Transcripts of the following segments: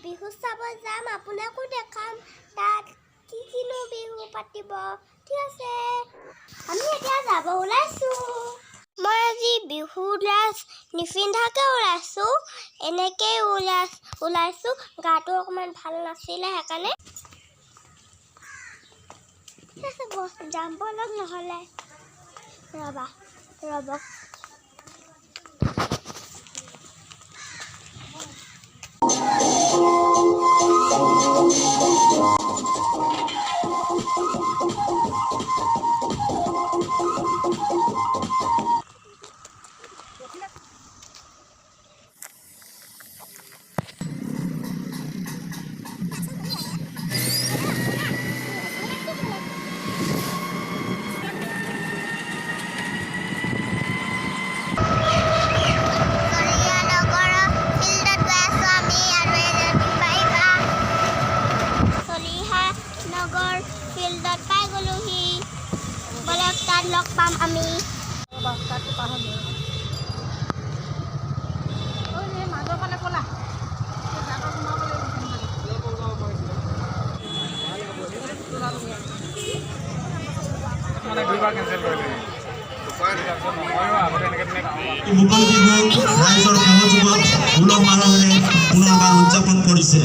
বিহু চাব যাম, আপোনাকো দেখাম তাত কিনো বিহু পাতিব। ঠিক আছে, আমি এতিয়া যাব ওলাইছোঁ। মই আজি বিহু ড্ৰেছ নিপিন্ধাকৈ ওলাইছোঁ, এনেকৈ ওলাইছোঁ। গাটো অকণমান ভাল নাছিলে সেইকাৰণে। ঠিক আছে যাম ব'লক, নহ'লে ৰ'ব। ফিল্ডত পাই গ'লোহি, ব'লক তাত লগ পাম আমি। মুকল বিহু ৰাইজৰ সহযোগত উলহ মালহেৰে পুনৰবাৰ উদযাপন কৰিছে।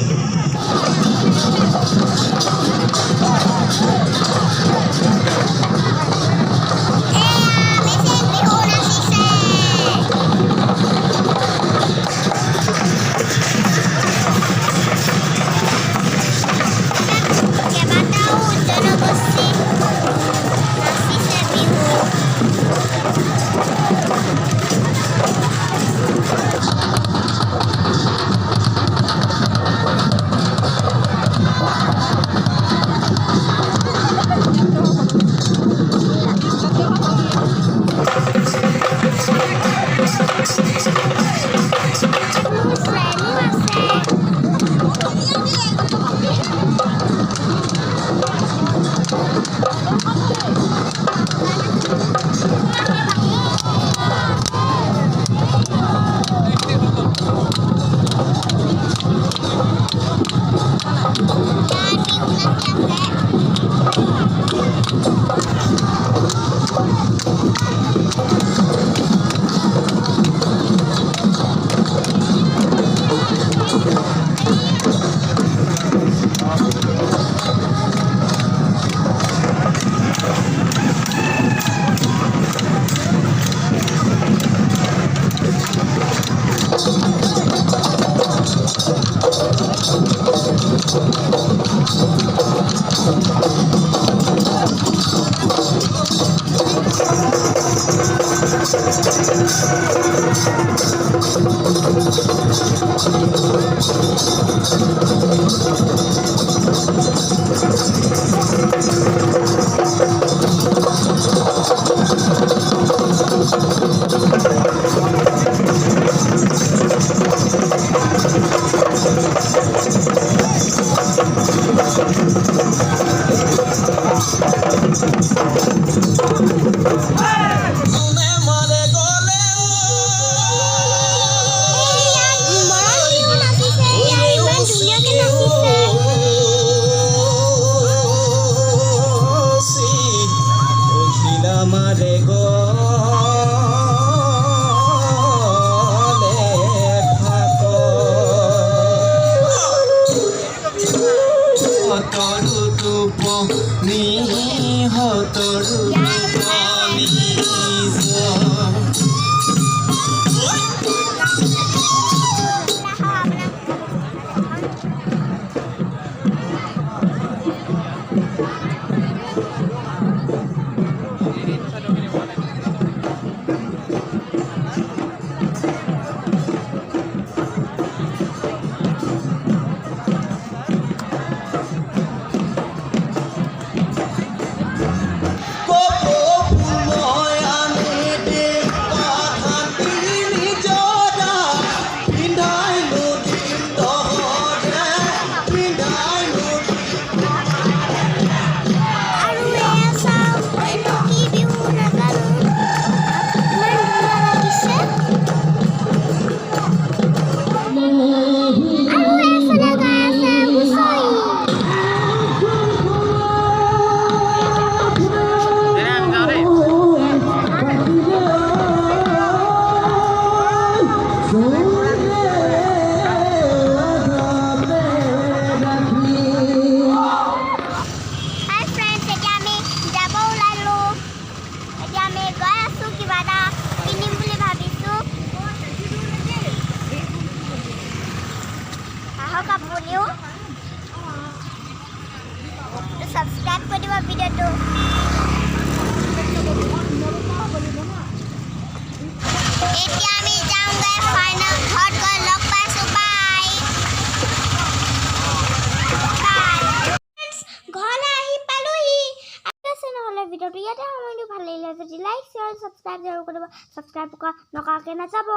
ছাবস্ক্ৰাইব কৰি দিব ভিডিঅ'টো। এতিয়া আমি যাওঁগৈ ফাইনেল ঘৰত গৈ লগ পাইছোঁ। বাই ঘৰলৈ আহি পালোহি। আছে নহ'লে ভিডিঅ'টো ইয়াতে সময়টো ভাল লাগিলে যদি লাইক শ্বেয়াৰ ছাবস্ক্ৰাইব কৰিব। ছাবস্ক্ৰাইব নকৰাকৈ নাযাব।